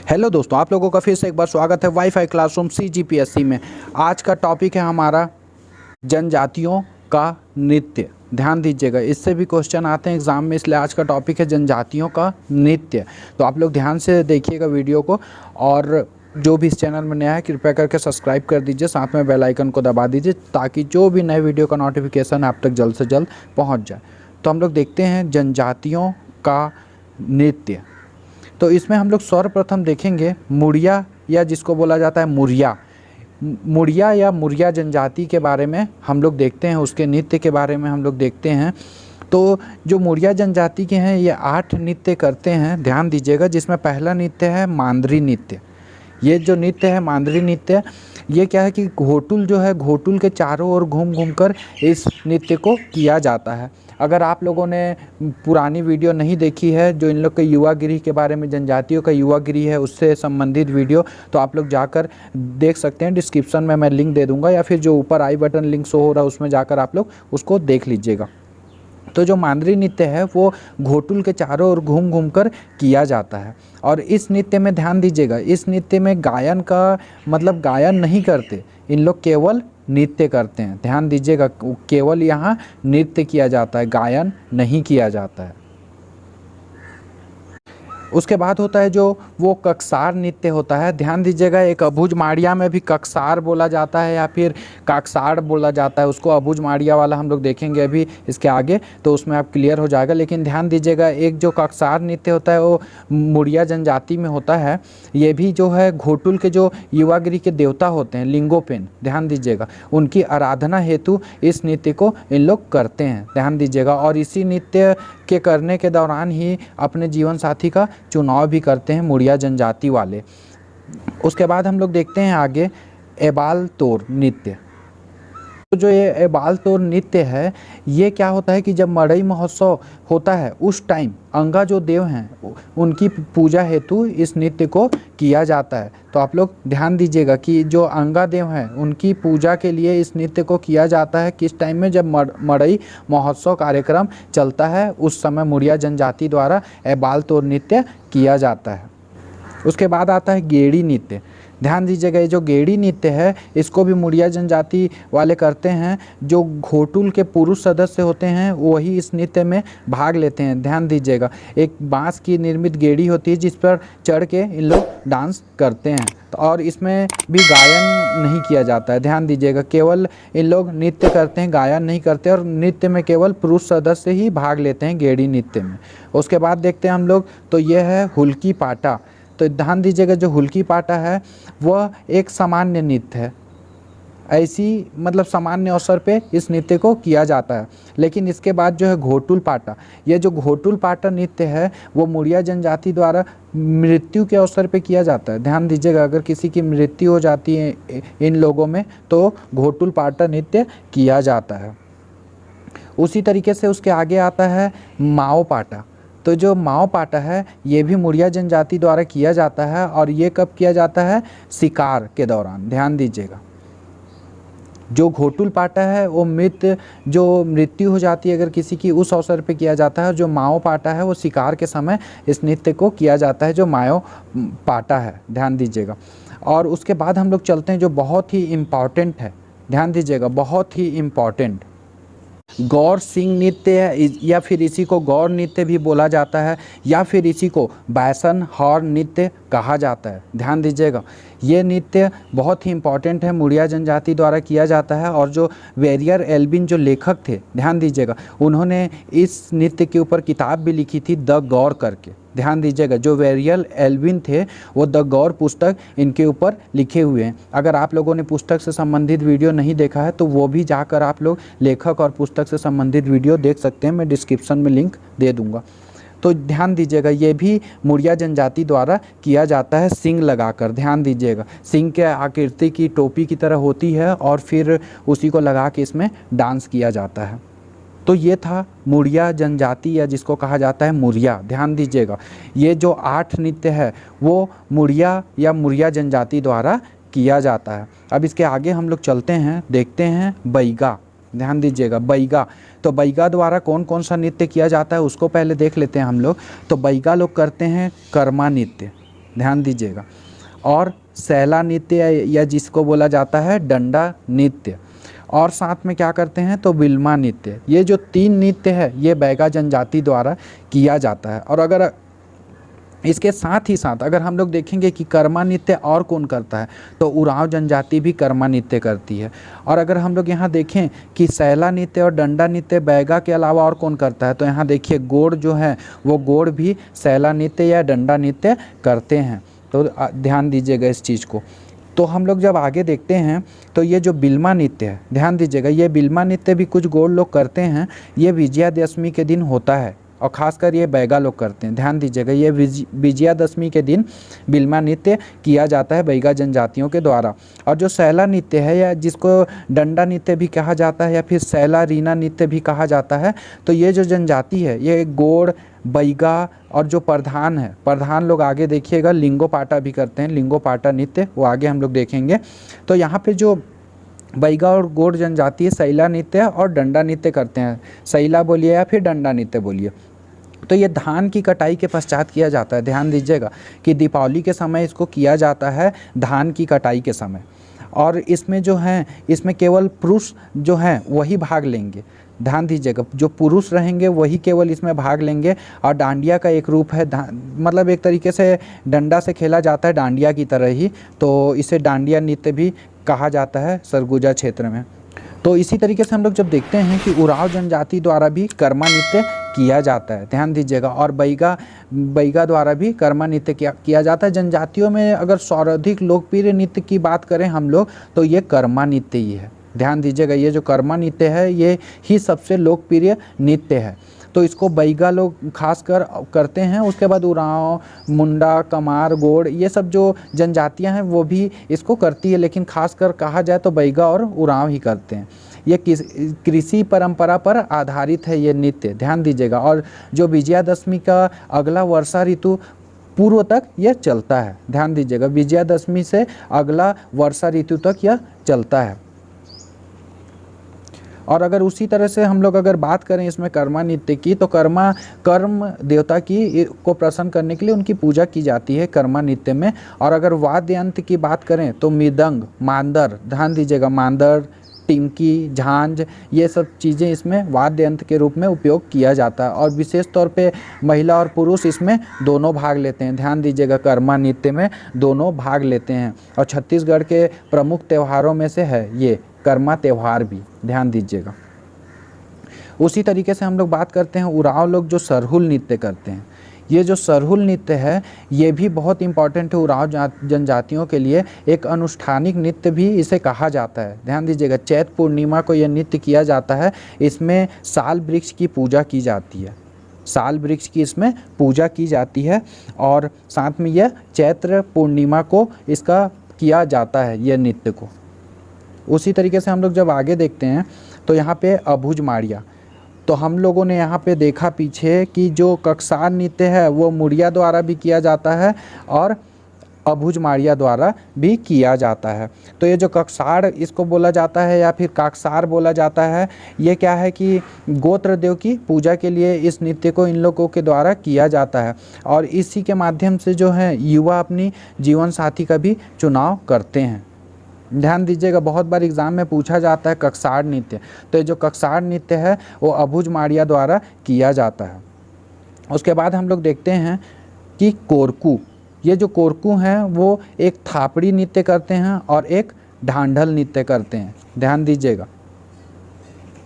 Hello दोस्तों, आप लोगों का फिर से एक बार स्वागत है वाईफाई क्लासरूम CGPSC में। आज का टॉपिक है हमारा जनजातियों का नृत्य। ध्यान दीजिएगा, इससे भी क्वेश्चन आते हैं एग्ज़ाम में, इसलिए आज का टॉपिक है जनजातियों का नृत्य। तो आप लोग ध्यान से देखिएगा वीडियो को, और जो भी इस चैनल में नया है कृपया करके सब्सक्राइब कर दीजिए, साथ में बेल आइकन को दबा दीजिए ताकि जो भी नए वीडियो का नोटिफिकेशन आप तक जल्द से जल्द पहुँच जाए। तो हम लोग देखते हैं जनजातियों का नृत्य। तो इसमें हम लोग सर्वप्रथम देखेंगे मुड़िया, या जिसको बोला जाता है मुड़िया या मुरिया जनजाति के बारे में हम लोग देखते हैं, उसके नृत्य के बारे में हम लोग देखते हैं। तो जो मुड़िया जनजाति के हैं ये 8 नृत्य करते हैं, ध्यान दीजिएगा, जिसमें पहला नृत्य है मांदरी नृत्य। ये जो नृत्य है मांदरी नृत्य, ये क्या है कि घोटुल जो है, घोटुल के चारों ओर घूम घूम कर इस नृत्य को किया जाता है। अगर आप लोगों ने पुरानी वीडियो नहीं देखी है जो इन लोग के युवागिरी के बारे में, जनजातियों का युवागिरी है, उससे संबंधित वीडियो, तो आप लोग जाकर देख सकते हैं। डिस्क्रिप्शन में मैं लिंक दे दूंगा, या फिर जो ऊपर आई बटन लिंक शो हो रहा है उसमें जाकर आप लोग उसको देख लीजिएगा। तो जो मांदरी नृत्य है वो घोटुल के चारों ओर घूम घूम कर किया जाता है। और इस नृत्य में ध्यान दीजिएगा, इस नृत्य में गायन का मतलब गायन नहीं करते, इन लोग केवल नृत्य करते हैं। ध्यान दीजिएगा, केवल यहाँ नृत्य किया जाता है, गायन नहीं किया जाता है। उसके बाद होता है जो वो ककसार नृत्य होता है। ध्यान दीजिएगा, एक अबुझ माड़िया में भी ककसार बोला जाता है या फिर काकसार बोला जाता है, उसको अबुझ माड़िया वाला हम लोग देखेंगे अभी इसके आगे, तो उसमें आप क्लियर हो जाएगा। लेकिन ध्यान दीजिएगा, एक जो ककसार नृत्य होता है वो मुड़िया जनजाति में होता है। ये भी जो है घोटुल के जो युवागिरी के देवता होते हैं लिंगोपेन, ध्यान दीजिएगा, उनकी आराधना हेतु इस नृत्य को इन लोग करते हैं, ध्यान दीजिएगा। और इसी नृत्य के करने के दौरान ही अपने जीवन साथी का चुनाव भी करते हैं मुड़िया जनजाति वाले। उसके बाद हम लोग देखते हैं आगे एबाल तोर नृत्य। तो जो ये एबाल तोर नृत्य है, ये क्या होता है कि जब मड़ई महोत्सव होता है उस टाइम अंगा जो देव हैं उनकी पूजा हेतु इस नृत्य को किया जाता है। तो आप लोग ध्यान दीजिएगा कि जो अंगा देव हैं उनकी पूजा के लिए इस नृत्य को किया जाता है। किस टाइम में? जब मड़ई महोत्सव कार्यक्रम चलता है उस समय मुड़िया जनजाति द्वारा एबाल तोर नृत्य किया जाता है। उसके बाद आता है गेड़ी नृत्य। ध्यान दीजिएगा, ये जो गेड़ी नृत्य है इसको भी मुड़िया जनजाति वाले करते हैं। जो घोटुल के पुरुष सदस्य होते हैं वही इस नृत्य में भाग लेते हैं। ध्यान दीजिएगा, एक बांस की निर्मित गेड़ी होती है जिस पर चढ़ के इन लोग डांस करते हैं। और इसमें भी गायन नहीं किया जाता है, ध्यान दीजिएगा, केवल इन लोग नृत्य करते हैं, गायन नहीं करते। और नृत्य में केवल पुरुष सदस्य ही भाग लेते हैं गेड़ी नृत्य में। उसके बाद देखते हैं हम लोग, तो यह है हुल्की पाटा। तो ध्यान दीजिएगा, जो हुल्की पाटा है वह एक सामान्य नृत्य है, ऐसी मतलब सामान्य अवसर पे इस नृत्य को किया जाता है। लेकिन इसके बाद जो है घोटुल पाटा, ये जो घोटुल पाटा नृत्य है वो मुड़िया जनजाति द्वारा मृत्यु के अवसर पे किया जाता है। ध्यान दीजिएगा, अगर किसी की मृत्यु हो जाती है इन लोगों में तो घोटुल पाटा नृत्य किया जाता है। उसी तरीके से उसके आगे आता है माओ पाटा। तो जो माओ पाटा है ये भी मुड़िया जनजाति द्वारा किया जाता है। और ये कब किया जाता है? शिकार के दौरान। ध्यान दीजिएगा, जो घोटुल पाटा है वो जो मृत्यु हो जाती है अगर किसी की, उस अवसर पे किया जाता है। और जो माओ पाटा है वो शिकार के समय इस नृत्य को किया जाता है, जो माओ पाटा है, ध्यान दीजिएगा। और उसके बाद हम लोग चलते हैं जो बहुत ही इम्पॉर्टेंट है, ध्यान दीजिएगा, बहुत ही इम्पॉर्टेंट, गौर सिंह नृत्य है, या फिर इसी को गौर नृत्य भी बोला जाता है, या फिर इसी को बैसन हॉर्न नृत्य कहा जाता है। ध्यान दीजिएगा, ये नृत्य बहुत ही इम्पॉर्टेंट है, मुड़िया जनजाति द्वारा किया जाता है। और जो वेरियर एल्विन जो लेखक थे, ध्यान दीजिएगा, उन्होंने इस नृत्य के ऊपर किताब भी लिखी थी, द गौर करके। ध्यान दीजिएगा, जो वेरियर एल्विन थे वो द गौर पुस्तक इनके ऊपर लिखे हुए हैं। अगर आप लोगों ने पुस्तक से संबंधित वीडियो नहीं देखा है तो वो भी जाकर आप लोग लेखक और पुस्तक से संबंधित वीडियो देख सकते हैं, मैं डिस्क्रिप्शन में लिंक दे दूँगा। तो ध्यान दीजिएगा, ये भी मुड़िया जनजाति द्वारा किया जाता है सींग लगाकर। ध्यान दीजिएगा, सींग के आकृति की टोपी की तरह होती है और फिर उसी को लगा के इसमें डांस किया जाता है। तो ये था मुड़िया जनजाति, या जिसको कहा जाता है मुरिया। ध्यान दीजिएगा, ये जो 8 नृत्य है वो मुड़िया या मुरिया जनजाति द्वारा किया जाता है। अब इसके आगे हम लोग चलते हैं, देखते हैं बैगा। ध्यान दीजिएगा, बैगा। तो बैगा द्वारा कौन कौन सा नृत्य किया जाता है उसको पहले देख लेते हैं हम लोग। तो बैगा लोग करते हैं कर्मा नृत्य। ध्यान दीजिएगा। और सैला नृत्य या जिसको बोला जाता है डंडा नृत्य, और साथ में क्या करते हैं तो बिल्मा नृत्य। ये जो 3 नृत्य है ये बैगा जनजाति द्वारा किया जाता है। और अगर इसके साथ ही साथ अगर हम लोग देखेंगे कि कर्मा नृत्य और कौन करता है तो उरांव जनजाति भी कर्मा नृत्य करती है। और अगर हम लोग यहाँ देखें कि सैला नृत्य और डंडा नृत्य बैगा के अलावा और कौन करता है तो यहाँ देखिए गोड़ जो है वो गोड़ भी सैला नृत्य या डंडा नृत्य करते हैं। तो ध्यान दीजिएगा इस चीज़ को। तो हम लोग जब आगे देखते हैं तो ये जो बिल्मा नृत्य है, ध्यान दीजिएगा, ये बिल्मा नृत्य भी कुछ गोड़ लोग करते हैं। ये विजयादशमी के दिन होता है और ख़ासकर ये बैगा लोग करते हैं। ध्यान दीजिएगा, ये विजयादशमी के दिन बिल्मा नृत्य किया जाता है बैगा जनजातियों के द्वारा। और जो सैला नृत्य है या जिसको डंडा नृत्य भी कहा जाता है या फिर सैला रीना नृत्य भी कहा जाता है, तो ये जो जनजाति है ये गोड़ बैगा और जो प्रधान है, प्रधान लोग आगे देखिएगा लिंगो पाटा भी करते हैं, लिंगो पाटा नृत्य वो आगे हम लोग देखेंगे। तो यहाँ पे जो बैगा और गोड़ जनजाति है सैला नृत्य और डंडा नृत्य करते हैं। सैला बोलिए या फिर डंडा नृत्य बोलिए। तो ये धान की कटाई के पश्चात किया जाता है। ध्यान दीजिएगा कि दीपावली के समय इसको किया जाता है, धान की कटाई के समय। और इसमें जो है इसमें केवल पुरुष जो हैं वही भाग लेंगे। ध्यान दीजिएगा, जो पुरुष रहेंगे वही केवल इसमें भाग लेंगे। और डांडिया का एक रूप है, मतलब एक तरीके से डंडा से खेला जाता है डांडिया की तरह ही, तो इसे डांडिया नृत्य भी कहा जाता है सरगुजा क्षेत्र में। तो इसी तरीके से हम लोग जब देखते हैं कि उरांव जनजाति द्वारा भी कर्मा नृत्य किया जाता है, ध्यान दीजिएगा, और बैगा द्वारा भी कर्मा नृत्य किया जाता है। जनजातियों में अगर सर्वाधिक लोकप्रिय नृत्य की बात करें हम लोग तो ये कर्मा नृत्य ही है। ध्यान दीजिएगा, ये जो कर्मा नृत्य है ये ही सबसे लोकप्रिय नृत्य है। तो इसको बैगा लोग खासकर करते हैं। उसके बाद उरांव, मुंडा, कमार, गोड़ ये सब जो जनजातियां हैं वो भी इसको करती है, लेकिन खासकर कहा जाए तो बैगा और उरांव ही करते हैं। ये कृषि परंपरा पर आधारित है ये नृत्य, ध्यान दीजिएगा। और जो विजयादशमी का अगला वर्षा ऋतु पूर्व तक यह चलता है। ध्यान दीजिएगा, विजयादशमी से अगला वर्षा ऋतु तक यह चलता है। और अगर उसी तरह से हम लोग अगर बात करें इसमें कर्मा नृत्य की, तो कर्म देवता की को प्रसन्न करने के लिए उनकी पूजा की जाती है कर्मा नृत्य में। और अगर वाद्य यंत्र की बात करें तो मृदंग, मांदर, ध्यान दीजिएगा, मांदर, टिमकी, झांझ ये सब चीज़ें इसमें वाद्य यंत्र के रूप में उपयोग किया जाता है। और विशेष तौर पे महिला और पुरुष इसमें दोनों भाग लेते हैं। ध्यान दीजिएगा, कर्मा नृत्य में दोनों भाग लेते हैं। और छत्तीसगढ़ के प्रमुख त्योहारों में से है ये कर्मा त्यौहार भी, ध्यान दीजिएगा। उसी तरीके से हम लोग बात करते हैं उरांव लोग जो सरहुल नृत्य करते हैं। ये जो सरहुल नृत्य है ये भी बहुत इम्पॉर्टेंट है उरांव जनजातियों के लिए। एक अनुष्ठानिक नृत्य भी इसे कहा जाता है। ध्यान दीजिएगा, चैत पूर्णिमा को यह नृत्य किया जाता है। इसमें साल वृक्ष की पूजा की जाती है, साल वृक्ष की इसमें पूजा की जाती है। और साथ में यह चैत्र पूर्णिमा को इसका किया जाता है ये नृत्य को। उसी तरीके से हम लोग जब आगे देखते हैं तो यहाँ पे अभुज माड़िया, तो हम लोगों ने यहाँ पे देखा पीछे कि जो कक्सार नृत्य है वो मुड़िया द्वारा भी किया जाता है और अभुज माड़िया द्वारा भी किया जाता है। तो ये जो कक्सार इसको बोला जाता है या फिर काकसार बोला जाता है, ये क्या है कि गोत्र देव की पूजा के लिए इस नृत्य को इन लोगों के द्वारा किया जाता है। और इसी के माध्यम से जो है युवा अपनी जीवन साथी का भी चुनाव करते हैं। ध्यान दीजिएगा, बहुत बार एग्जाम में पूछा जाता है कक्सार नृत्य, तो ये जो कक्सार नृत्य है वो अभुज माड़िया द्वारा किया जाता है। उसके बाद हम लोग देखते हैं कि कोरकू, ये जो कोरकू हैं वो एक थापड़ी नृत्य करते हैं और एक ढांढल नृत्य करते हैं। ध्यान दीजिएगा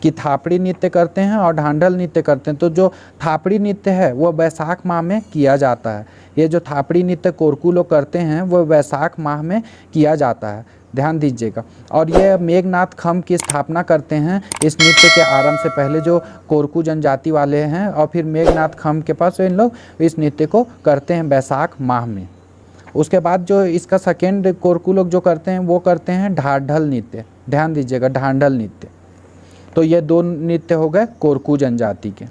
कि थापड़ी नृत्य करते हैं और ढांढल नृत्य करते हैं। तो जो थापड़ी नृत्य है वो वैशाख माह में किया जाता है। ये जो थापड़ी नृत्य कोरकू लोग करते हैं वो वैशाख माह में किया जाता है, ध्यान दीजिएगा। और ये मेघनाथ खम्भ की स्थापना करते हैं इस नृत्य के आरंभ से पहले जो कोरकू जनजाति वाले हैं, और फिर मेघनाथ खम्भ के पास इन लोग इस नृत्य को करते हैं वैशाख माह में। उसके बाद जो इसका सेकेंड कोरकू लोग जो करते हैं वो करते हैं ढांढल नृत्य। ध्यान दीजिएगा, ढांढल नृत्य। तो ये दो नृत्य हो गए कोरकू जनजाति के।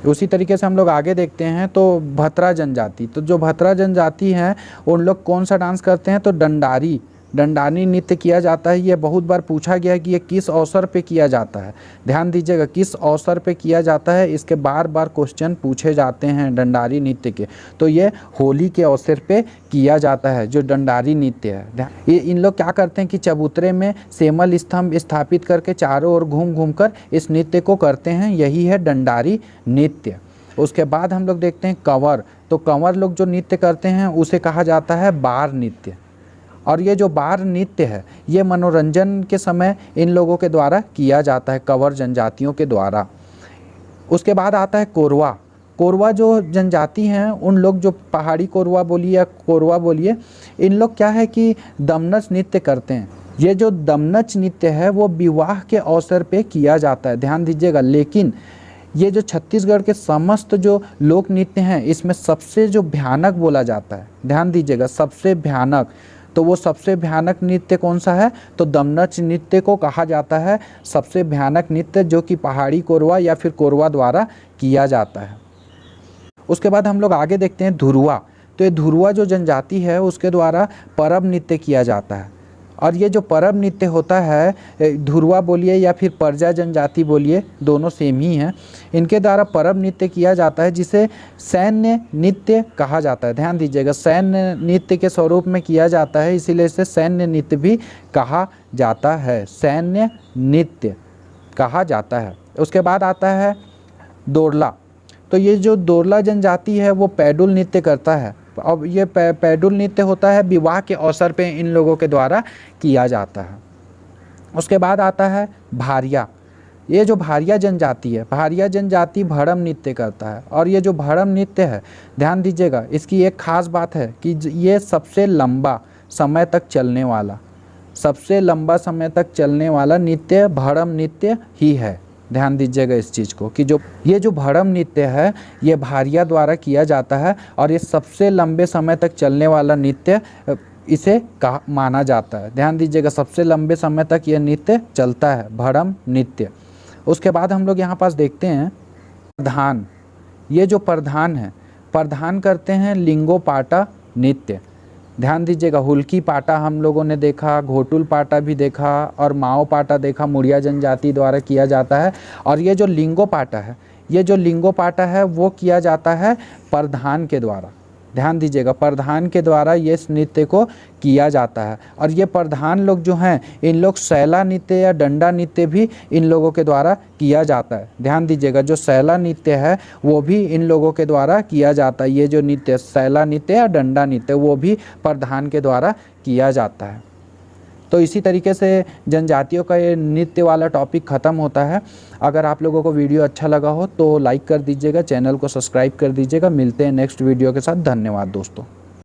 उसी तरीके से हम लोग आगे देखते हैं तो भतरा जनजाति, तो जो भतरा जनजाति हैं उन लोग कौन सा डांस करते हैं तो डंडारी दंडानी नृत्य किया जाता है, ये बहुत बार पूछा गया है कि ये किस अवसर पे किया जाता है। ध्यान दीजिएगा, किस अवसर पे किया जाता है, इसके बार बार क्वेश्चन पूछे जाते हैं दंडारी नृत्य के। तो ये होली के अवसर पे किया जाता है जो दंडारी नृत्य है। ये इन लोग क्या करते हैं कि चबूतरे में सेमल स्तंभ स्थापित करके चारों ओर घूम घूम कर इस नृत्य को करते हैं, यही है दंडारी नृत्य। उसके बाद हम लोग देखते हैं कंवर। तो कंवर लोग जो नृत्य करते हैं उसे कहा जाता है बार नृत्य। और ये जो बार नृत्य है ये मनोरंजन के समय इन लोगों के द्वारा किया जाता है, कंवर जनजातियों के द्वारा। उसके बाद आता है कोरवा। कोरवा जो जनजाति हैं उन लोग जो पहाड़ी कोरवा बोलिए या कोरवा बोलिए, इन लोग क्या है कि दमनच नृत्य करते हैं। ये जो दमनच नृत्य है वो विवाह के अवसर पे किया जाता है, ध्यान दीजिएगा। लेकिन ये जो छत्तीसगढ़ के समस्त जो लोक नृत्य हैं इसमें सबसे जो भयानक बोला जाता है, ध्यान दीजिएगा, सबसे भयानक, तो वो सबसे भयानक नृत्य कौन सा है, तो दमनच नृत्य को कहा जाता है सबसे भयानक नृत्य, जो कि पहाड़ी कोरवा या फिर कोरवा द्वारा किया जाता है। उसके बाद हम लोग आगे देखते हैं धुरुआ। तो ये धुरुआ जो जनजाति है उसके द्वारा परब नृत्य किया जाता है। और ये जो परब नृत्य होता है, धुरुआ बोलिए या फिर परजा जनजाति बोलिए, दोनों सेम ही हैं, इनके द्वारा परब नृत्य किया जाता है जिसे सैन्य नृत्य कहा जाता है। ध्यान दीजिएगा, सैन्य नृत्य के स्वरूप में किया जाता है, इसीलिए इसे सैन्य नृत्य भी कहा जाता है, सैन्य नृत्य कहा जाता है। उसके बाद आता है दोरला। तो ये जो दोरला जनजाति है वो पैडुल नृत्य करता है। अब ये पैडुल नृत्य होता है विवाह के अवसर पे इन लोगों के द्वारा किया जाता है। उसके बाद आता है भारिया। ये जो भारिया जनजाति है, भारिया जनजाति भड़म नृत्य करता है। और ये जो भड़म नृत्य है, ध्यान दीजिएगा, इसकी एक खास बात है कि ये सबसे लंबा समय तक चलने वाला, सबसे लंबा समय तक चलने वाला नृत्य भड़म नृत्य ही है। ध्यान दीजिएगा इस चीज़ को कि ये जो भड़म नृत्य है ये भारिया द्वारा किया जाता है और ये सबसे लंबे समय तक चलने वाला नृत्य इसे माना जाता है। ध्यान दीजिएगा, सबसे लंबे समय तक ये नृत्य चलता है, भड़म नृत्य। उसके बाद हम लोग यहाँ पास देखते हैं प्रधान। ये जो प्रधान है, प्रधान करते हैं लिंगो पाटा नृत्य। ध्यान दीजिएगा, हुल्की पाटा हम लोगों ने देखा, घोटुल पाटा भी देखा और माओ पाटा देखा, मुड़िया जनजाति द्वारा किया जाता है। और ये जो लिंगो पाटा है, ये जो लिंगो पाटा है वो किया जाता है प्रधान के द्वारा। ध्यान दीजिएगा, प्रधान के द्वारा ये नृत्य को किया जाता है। और ये प्रधान लोग जो हैं इन लोग सैला नृत्य या डंडा नृत्य भी इन लोगों के द्वारा किया जाता है। ध्यान दीजिएगा, जो सैला नृत्य है वो भी इन लोगों के द्वारा किया जाता है। ये जो नृत्य सैला नृत्य या डंडा नृत्य वो भी प्रधान के द्वारा किया जाता है। तो इसी तरीके से जनजातियों का ये नृत्य वाला टॉपिक ख़त्म होता है। अगर आप लोगों को वीडियो अच्छा लगा हो तो लाइक कर दीजिएगा, चैनल को सब्सक्राइब कर दीजिएगा। मिलते हैं नेक्स्ट वीडियो के साथ। धन्यवाद दोस्तों।